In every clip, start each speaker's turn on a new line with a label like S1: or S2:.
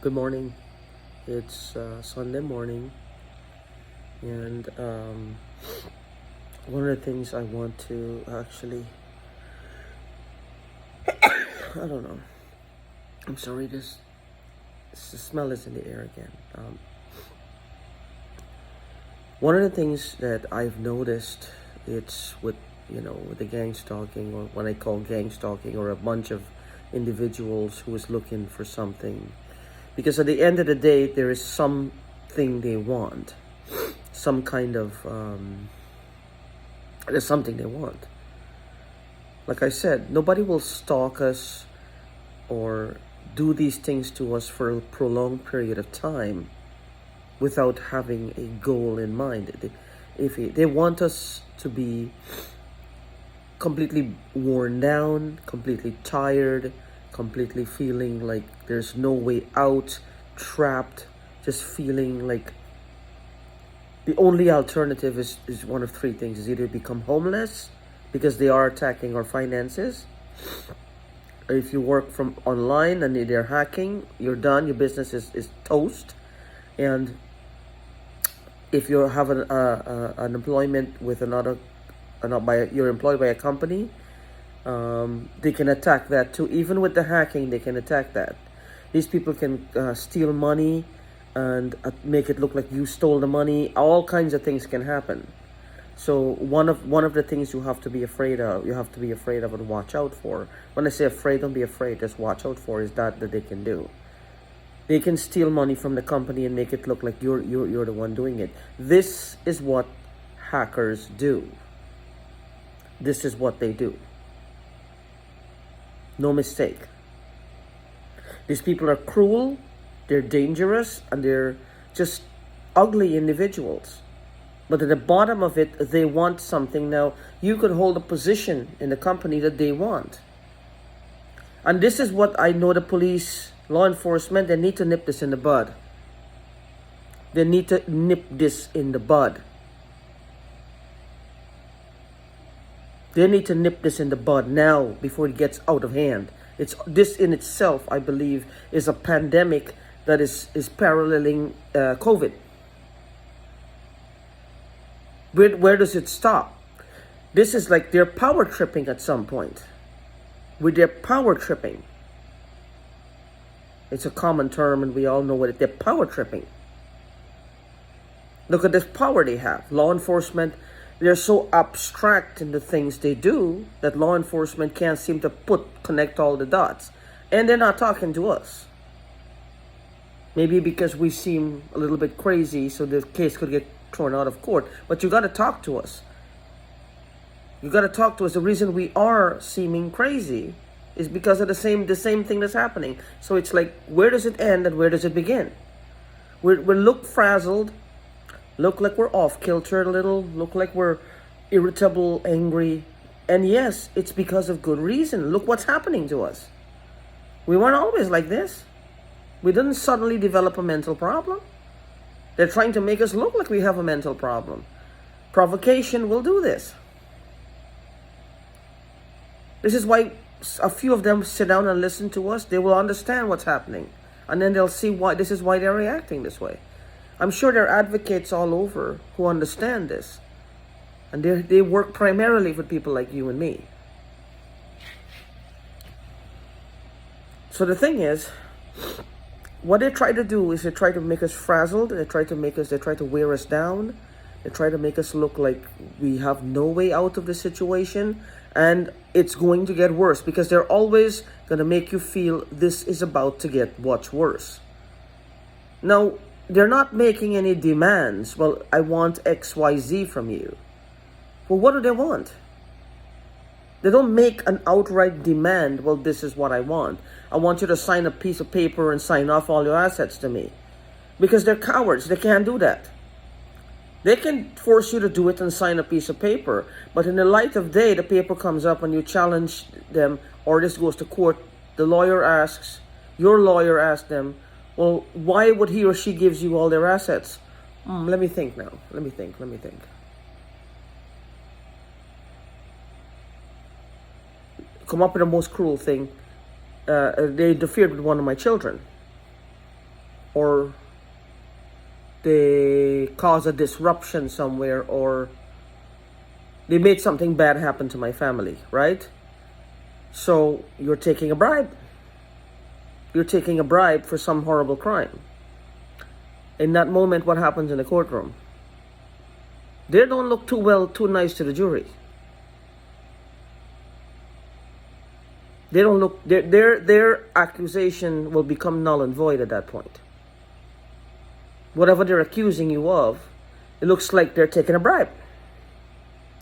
S1: Good morning. It's Sunday morning, and one of the things I want to actually, I don't know. I'm sorry. This the smell is in the air again. One of the things that I've noticed, it's with the gang stalking, or what I call gang stalking, or a bunch of individuals who is looking for something, because at the end of the day, there is something they want, some kind of there's something they want. Like I said, nobody will stalk us or do these things to us for a prolonged period of time without having a goal in mind. They want us to be completely worn down, completely tired, completely feeling like there's no way out, trapped, just feeling like the only alternative is one of three things: is either become homeless because they are attacking our finances, or if you work from online and they're hacking, you're done, your business is toast. And if you have an employment with you're employed by a company, they can attack that too. Even with the hacking, they can attack that. These people can steal money and make it look like you stole the money. All kinds of things can happen. So one of the things you have to be afraid of, and watch out for. When I say afraid, don't be afraid. Just watch out for is that they can do. They can steal money from the company and make it look like you're the one doing it. This is what hackers do. This is what they do. No mistake. These people are cruel, they're dangerous, and they're just ugly individuals. But at the bottom of it, they want something. Now, you could hold a position in the company that they want. And this is what I know the police, law enforcement, they need to nip this in the bud. They need to nip this in the bud. They need to nip this in the bud now before it gets out of hand. This in itself, I believe, is a pandemic that is paralleling COVID. Where does it stop? This is like they're power tripping at some point. With their power tripping. It's a common term and we all know what they're power tripping. Look at this power they have. Law enforcement, they're so abstract in the things they do that law enforcement can't seem to connect all the dots. And they're not talking to us. Maybe because we seem a little bit crazy, so the case could get thrown out of court. But you got to talk to us. You got to talk to us. The reason we are seeming crazy is because of the same thing that's happening. So it's like, where does it end and where does it begin? We look frazzled, look like we're off kilter a little, look like we're irritable, angry. And yes, it's because of good reason. Look what's happening to us. We weren't always like this. We didn't suddenly develop a mental problem. They're trying to make us look like we have a mental problem. Provocation will do this. This is why a few of them sit down and listen to us. They will understand what's happening. And then they'll see why they're reacting this way. I'm sure there are advocates all over who understand this. And they work primarily with people like you and me. So the thing is, what they try to do is they try to make us frazzled. They try to wear us down. They try to make us look like we have no way out of the situation. And it's going to get worse because they're always going to make you feel this is about to get much worse. Now, they're not making any demands. Well, I want XYZ from you. Well, what do they want? They don't make an outright demand. Well, this is what I want. I want you to sign a piece of paper and sign off all your assets to me. Because they're cowards. They can't do that. They can force you to do it and sign a piece of paper. But in the light of day, the paper comes up and you challenge them, or this goes to court. The lawyer asks, your lawyer asks them, well, why would he or she gives you all their assets? Let me think now. Let me think. Come up with the most cruel thing. They interfered with one of my children. or they cause a disruption somewhere, or they made something bad happen to my family, right? So you're taking a bribe. You're taking a bribe for some horrible crime. In that moment, what happens in the courtroom? They don't look too nice to the jury. They don't look, their accusation will become null and void at that point. Whatever they're accusing you of, it looks like they're taking a bribe.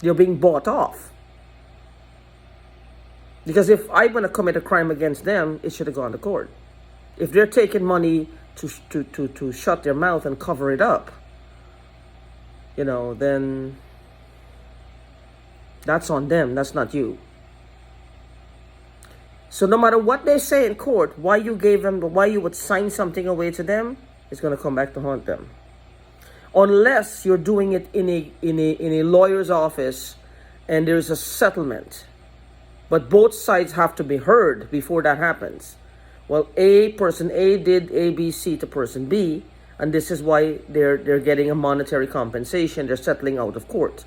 S1: You're being bought off. Because if I'm going to commit a crime against them, it should have gone to court. If they're taking money to shut their mouth and cover it up, then that's on them. That's not you. So no matter what they say in court, why you would sign something away to them, it's going to come back to haunt them. Unless you're doing it in a lawyer's office and there's a settlement. But both sides have to be heard before that happens. Well, person A did A, B, C to person B, and this is why they're getting a monetary compensation. They're settling out of court.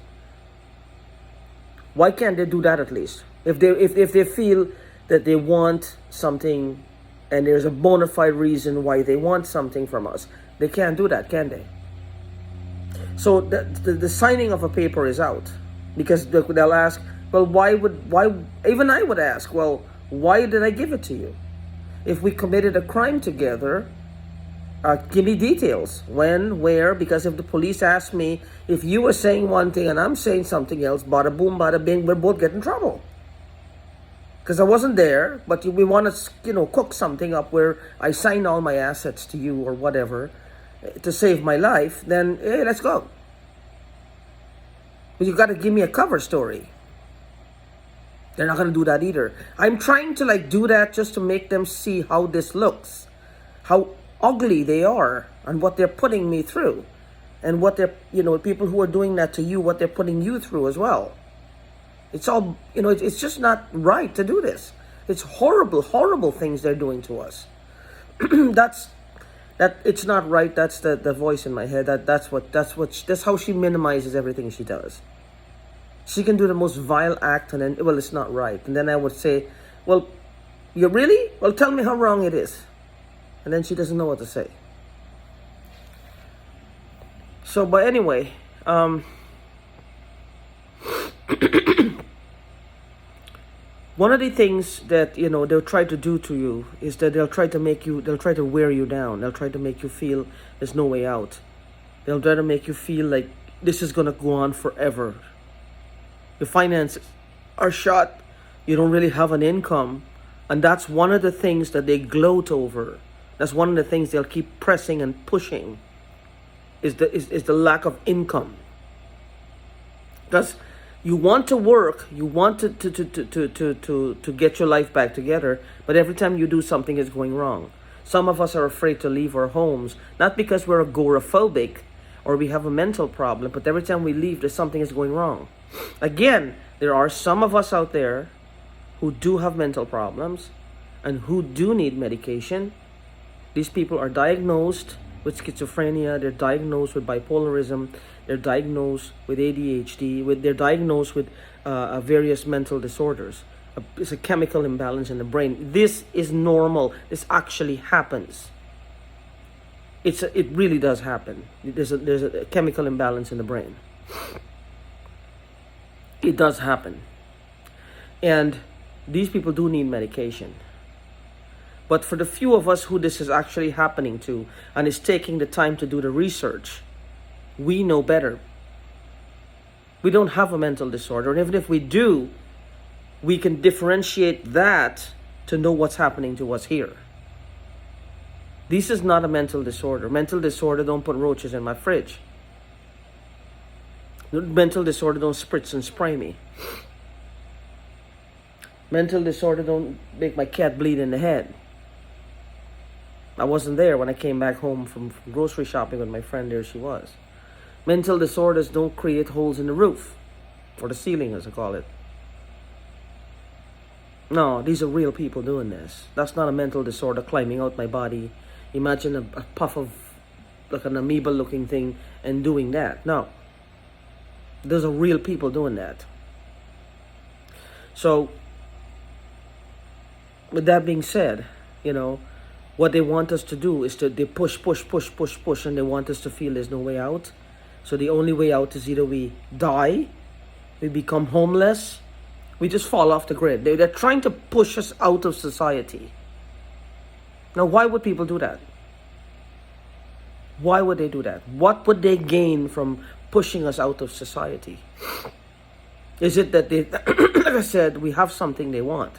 S1: Why can't they do that at least? If they feel that they want something and there's a bona fide reason why they want something from us, they can't do that, can they? So the signing of a paper is out, because they'll ask, well, why even I would ask, well, why did I give it to you? If we committed a crime together, give me details. When, where, because if the police ask me, if you were saying one thing and I'm saying something else, bada boom, bada bing, we're both getting in trouble. Because I wasn't there, but we want to, cook something up where I sign all my assets to you or whatever to save my life, then, hey, let's go. But you got to give me a cover story. They're not going to do that either. I'm trying to do that just to make them see how this looks, how ugly they are, and what they're putting me through, and what they're, people who are doing that to you, what they're putting you through as well. It's all, it's just not right to do this. It's horrible, horrible things they're doing to us. It's not right. That's the voice in my head. That's how she minimizes everything she does. She can do the most vile act and then, well, it's not right. And then I would say, well, you really? Well, tell me how wrong it is. And then she doesn't know what to say. So, but anyway, one of the things that, they'll try to do to you is that they'll try to wear you down. They'll try to make you feel there's no way out. They'll try to make you feel like this is going to go on forever. Your finances are shot. You don't really have an income. And that's one of the things that they gloat over. That's one of the things they'll keep pressing and pushing is the lack of income. Because you want to work, you want to get your life back together, but every time you do, something is going wrong. Some of us are afraid to leave our homes, not because we're agoraphobic or we have a mental problem, but every time we leave, there's something is going wrong. Again, there are some of us out there who do have mental problems and who do need medication. These people are diagnosed with schizophrenia, they're diagnosed with bipolarism, they're diagnosed with ADHD, they're diagnosed with various mental disorders. It's a chemical imbalance in the brain. This is normal. This actually happens. It really does happen. There's a chemical imbalance in the brain. It does happen. And these people do need medication. But for the few of us who this is actually happening to and is taking the time to do the research, we know better. We don't have a mental disorder. And even if we do, we can differentiate that to know what's happening to us here. This is not a mental disorder. Mental disorder don't put roaches in my fridge. Mental disorder don't spritz and spray me. Mental disorder don't make my cat bleed in the head. I wasn't there when I came back home from grocery shopping with my friend. There she was. Mental disorders don't create holes in the roof, or the ceiling as I call it. No, these are real people doing this. That's not a mental disorder climbing out my body, imagine a puff of like an amoeba looking thing and doing that. No, those are real people doing that. So with that being said, what they want us to do is they push, push, push, push, push, and they want us to feel there's no way out. So the only way out is either we die, we become homeless, we just fall off the grid. They're trying to push us out of society. Now, why would people do that? Why would they do that? What would they gain from pushing us out of society? Is it that they, like I said, we have something they want?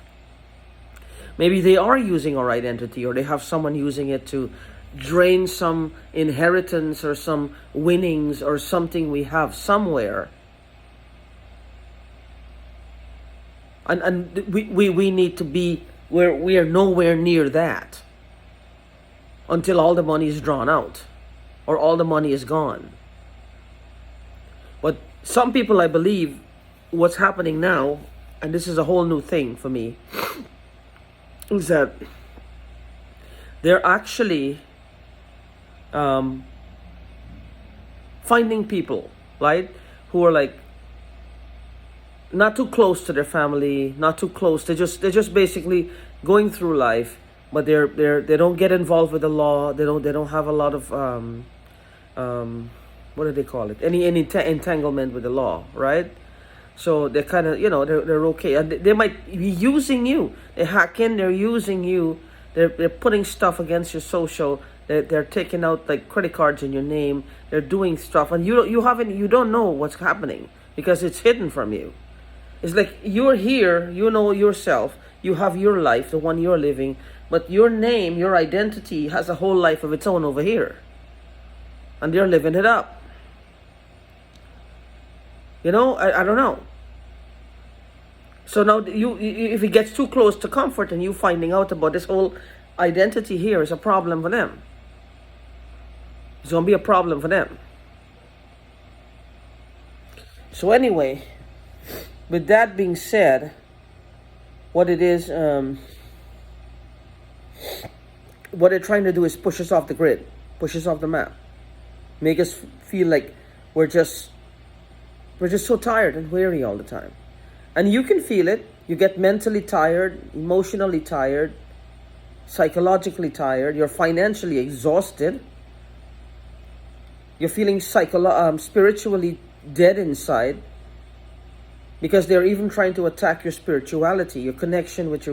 S1: Maybe they are using our identity, or they have someone using it to drain some inheritance or some winnings or something we have somewhere. And we need to be where we are nowhere near that until all the money is drawn out or all the money is gone. But some people, I believe, what's happening now, and this is a whole new thing for me, is that they're actually finding people, right, who are like not too close to their family, not too close. They're just basically going through life, but they don't get involved with the law. They don't have a lot of what do they call it? Any entanglement with the law, right? So they're kind of, they're okay. And they might be using you. They hack in, they're using you. They're putting stuff against your social. They're taking out like credit cards in your name. They're doing stuff, and you don't know what's happening because it's hidden from you. It's like you're here, you know yourself, you have your life, the one you're living, but your name, your identity has a whole life of its own over here. And they're living it up. I don't know. So now if it gets too close to comfort and you finding out about this whole identity here is a problem for them. It's going to be a problem for them. So anyway, with that being said, what it is, what they're trying to do is push us off the grid, push us off the map, make us feel like we're just so tired and weary all the time. And you can feel it. You get mentally tired, emotionally tired, psychologically tired. You're financially exhausted. You're feeling spiritually dead inside, because they're even trying to attack your spirituality, your connection with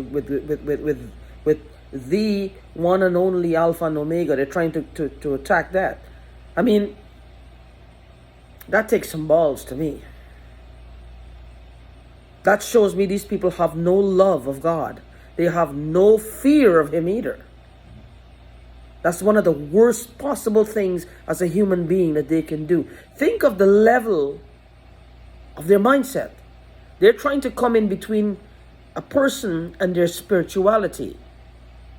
S1: the one and only Alpha and Omega. They're trying to attack that. I mean, that takes some balls to me. That shows me these people have no love of God. They have no fear of Him either. That's one of the worst possible things as a human being that they can do. Think of the level of their mindset. They're trying to come in between a person and their spirituality,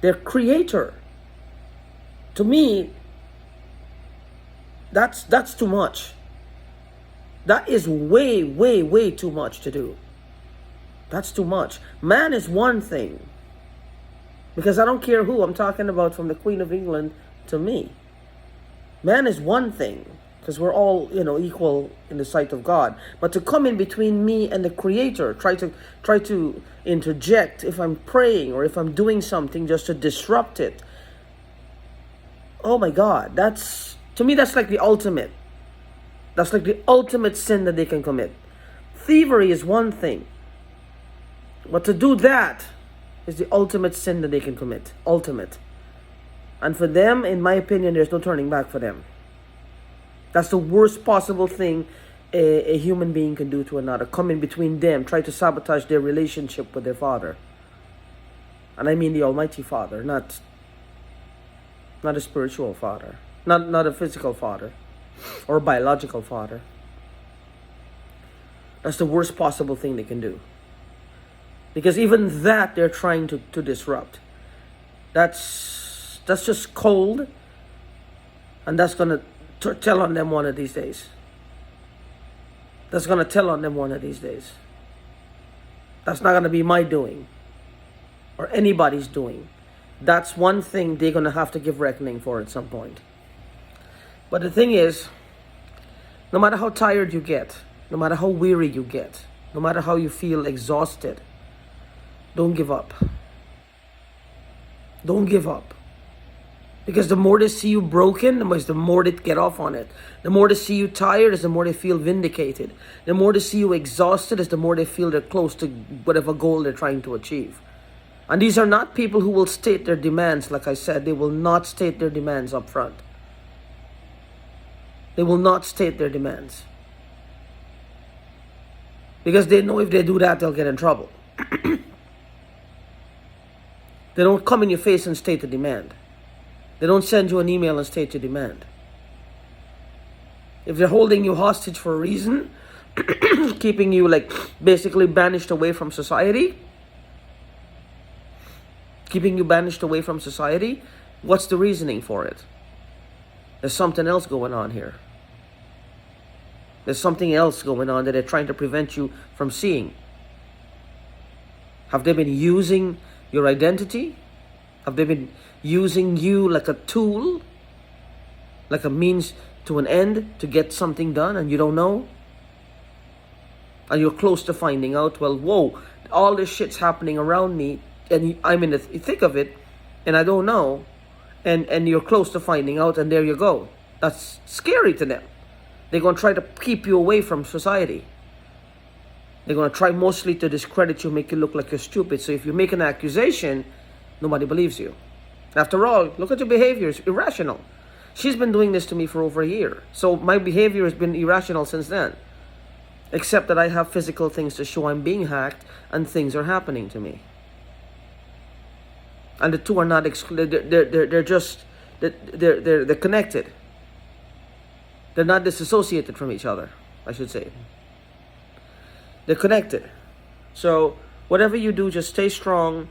S1: their creator. To me, that's too much. That is way, way, way too much to do. That's too much. Man is one thing. Because I don't care who I'm talking about, from the Queen of England to me. Man is one thing. Because we're all, equal in the sight of God. But to come in between me and the Creator, try to interject if I'm praying or if I'm doing something just to disrupt it. Oh my God, to me that's like the ultimate. That's like the ultimate sin that they can commit. Thievery is one thing. But to do that is the ultimate sin that they can commit. Ultimate. And for them, in my opinion, there's no turning back for them. That's the worst possible thing a human being can do to another. Come in between them, try to sabotage their relationship with their Father. And I mean the Almighty Father, not a spiritual father, not a physical father or a biological father. That's the worst possible thing they can do. Because even that they're trying to disrupt. That's just cold. And that's going to tell on them one of these days. That's going to tell on them one of these days. That's not going to be my doing. Or anybody's doing. That's one thing they're going to have to give reckoning for at some point. But the thing is, no matter how tired you get, no matter how weary you get, no matter how you feel exhausted, don't give up. Don't give up. Because the more they see you broken, the more they get off on it. The more they see you tired, is the more they feel vindicated. The more they see you exhausted, is the more they feel they're close to whatever goal they're trying to achieve. And these are not people who will state their demands. Like I said, they will not state their demands up front. They will not state their demands. Because they know if they do that, they'll get in trouble. They don't come in your face and state the demand. They don't send you an email and state your demand. If they're holding you hostage for a reason, keeping you like basically banished away from society, what's the reasoning for it? There's something else going on here. There's something else going on that they're trying to prevent you from seeing. Have they been using your identity? Have they been using you like a tool, like a means to an end to get something done, and you don't know? And you're close to finding out, well, whoa, all this shit's happening around me, and I'm in the thick of it, and I don't know, and you're close to finding out, and there you go. That's scary to them. They're going to try to keep you away from society. They're going to try mostly to discredit you, make you look like you're stupid. So if you make an accusation, nobody believes you. After all, look at your behavior. It's irrational. She's been doing this to me for over a year. So my behavior has been irrational since then. Except that I have physical things to show I'm being hacked and things are happening to me. And the two are not excluded. They're connected. They're not disassociated from each other, I should say. They're connected. So whatever you do, just stay strong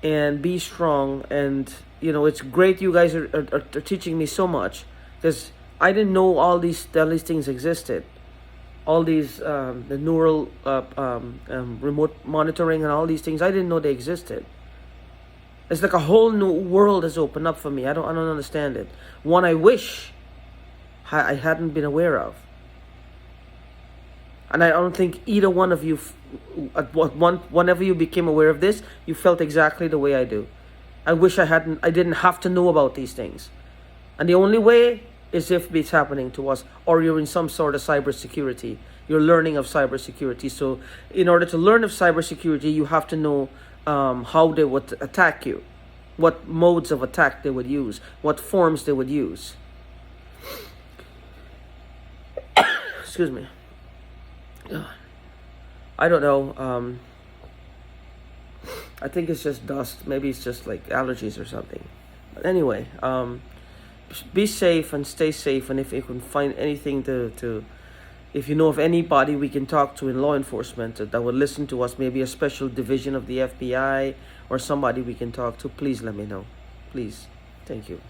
S1: and be strong. And it's great you guys are teaching me so much, because I didn't know all these things existed. All these the neural remote monitoring and all these things, I didn't know they existed. It's like a whole new world has opened up for me. I don't understand it. One I wish I hadn't been aware of. And I don't think either one of you, whenever you became aware of this, you felt exactly the way I do. I wish I didn't have to know about these things. And the only way is if it's happening to us, or you're in some sort of cybersecurity. You're learning of cybersecurity. So in order to learn of cybersecurity, you have to know how they would attack you, what modes of attack they would use, what forms they would use. Excuse me. I don't know. I think it's just dust. Maybe it's just like allergies or something. But anyway, be safe and stay safe. And if you can find anything if you know of anybody we can talk to in law enforcement that would listen to us, maybe a special division of the FBI or somebody we can talk to, please let me know. Please. Thank you.